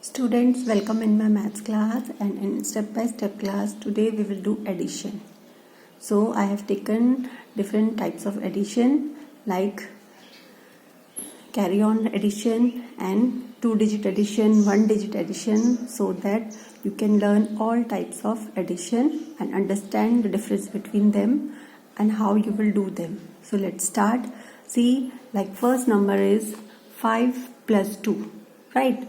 Students, welcome in my maths class, and in step-by-step class today we will do addition. So I have taken different types of addition like carry on addition and 2-digit addition, 1-digit addition, so that you can learn all types of addition and understand the difference between them and how you will do them. So let's start. See, like first number is 5 plus 2, right?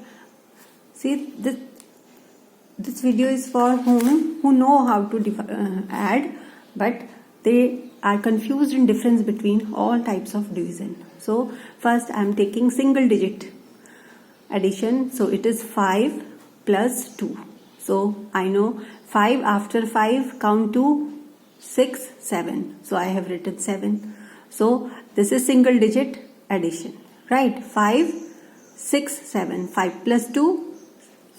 See, this video is for who know how to add, but they are confused in difference between all types of division. So first I am taking single digit addition. So it is 5 plus 2. So I know 5 after 5 count to 6, 7. So I have written 7. So this is single digit addition, right? 5, 6, 7. 5 plus 2.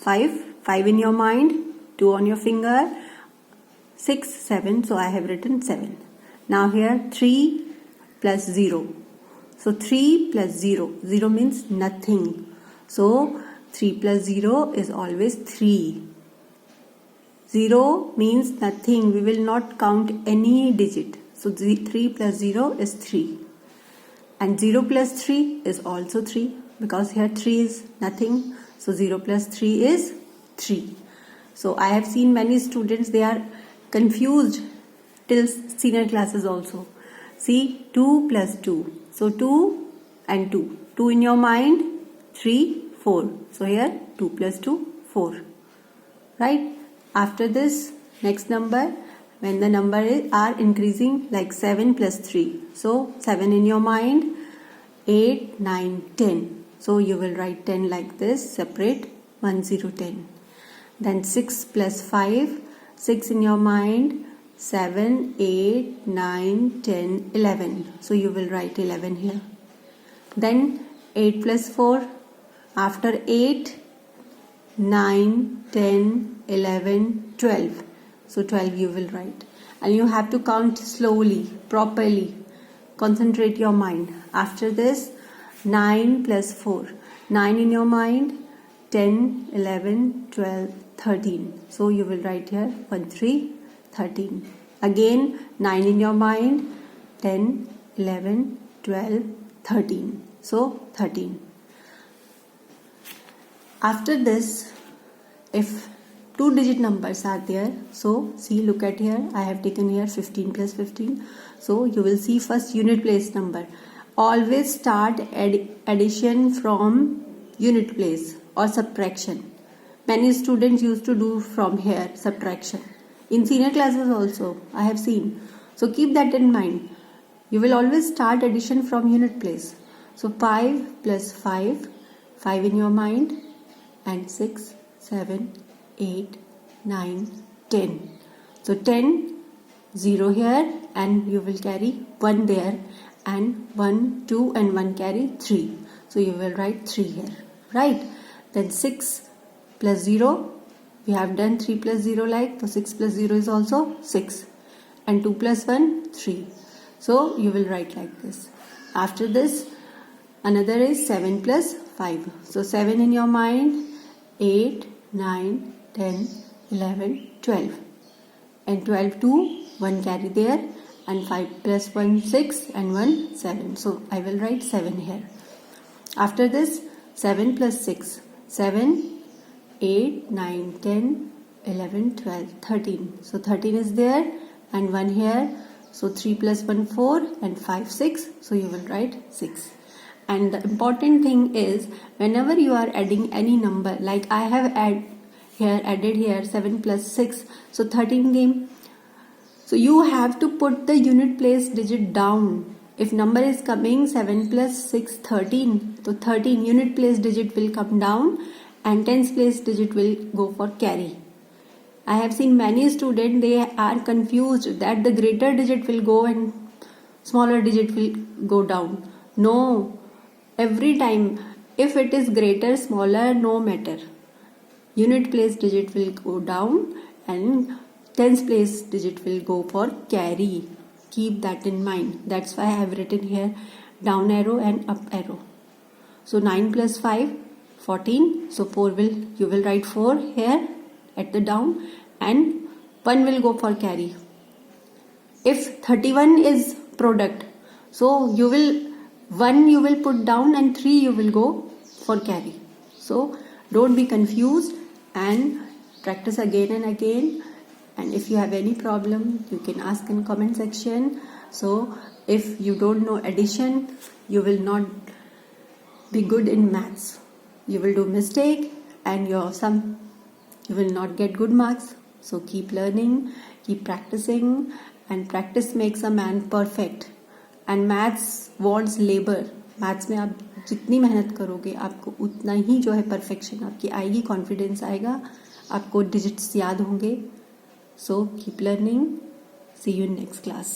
5 in your mind, 2 on your finger, 6, 7, so I have written 7. Now here 3 plus 0. So 3 plus 0, 0 means nothing. So 3 plus 0 is always 3. 0 means nothing, we will not count any digit. So 3 plus 0 is 3. And 0 plus 3 is also 3 because here 3 is nothing. So 0 plus 3 is 3. So I have seen many students, they are confused till senior classes also. See, 2 plus 2. So 2 and 2. 2 in your mind, 3, 4. So here 2 plus 2, 4. Right? After this, next number, when the number are increasing like 7 plus 3. So 7 in your mind, 8, 9, 10. So you will write 10 like this, separate 1, 0, 10. Then 6 plus 5, 6 in your mind, 7, 8, 9, 10, 11. So you will write 11 here. Then 8 plus 4, after 8, 9, 10, 11, 12. So 12 you will write. And you have to count slowly, properly. Concentrate your mind. After this, 9 plus 4. 9 in your mind, 10, 11, 12, 13. So you will write here 1, 3, 13. Again 9 in your mind, 10, 11, 12, 13. So 13. After this, if 2-digit numbers are there, so see, look at here, I have taken here 15 plus 15. So you will see first unit place number. Always start addition from unit place or subtraction. Many students used to do from here subtraction. In senior classes also I have seen. So keep that in mind. You will always start addition from unit place. So 5 plus 5, 5 in your mind, and 6, 7, 8, 9, 10. So 10, 0 here, and you will carry 1 there. And 1, 2 and 1 carry 3. So you will write 3 here, right? Then 6 plus 0, we have done 3 plus 0 like, so 6 plus 0 is also 6. And 2 plus 1, 3. So you will write like this. After this, another is 7 plus 5. So 7 in your mind, 8, 9, 10, 11, 12. And 12, 2, 1 carry there. And 5 plus 1, 6 and 1, 7. So I will write 7 here. After this, 7 plus 6. 7, 8, 9, 10, 11, 12, 13. So 13 is there and 1 here. So 3 plus 1, 4 and 5, 6. So you will write 6. And the important thing is, whenever you are adding any number, like I have added here 7 plus 6. So 13 came. So you have to put the unit place digit down. If number is coming 7 plus 6, 13. So 13 unit place digit will come down and tens place digit will go for carry. I have seen many students, they are confused that the greater digit will go and smaller digit will go down. No. Every time, if it is greater, smaller, no matter. Unit place digit will go down and tens place digit will go for carry. Keep that in mind. That's why I have written here down arrow and up arrow. So 9 plus 5, 14. So you will write 4 here at the down and 1 will go for carry. If 31 is product, so 1 you will put down and 3 you will go for carry. So don't be confused and practice again and again. And if you have any problem, you can ask in comment section. So if you don't know addition, you will not be good in maths. You will do mistake and you will not get good marks. So keep learning, keep practicing, and practice makes a man perfect. And maths wants labor. Maths में आप जितनी मेहनत करोगे आपको उतना ही जो है perfection आपकी आएगी, कॉन्फिडेंस आएगा, आपको डिजिट्स याद होंगे. So keep learning. See you in next class.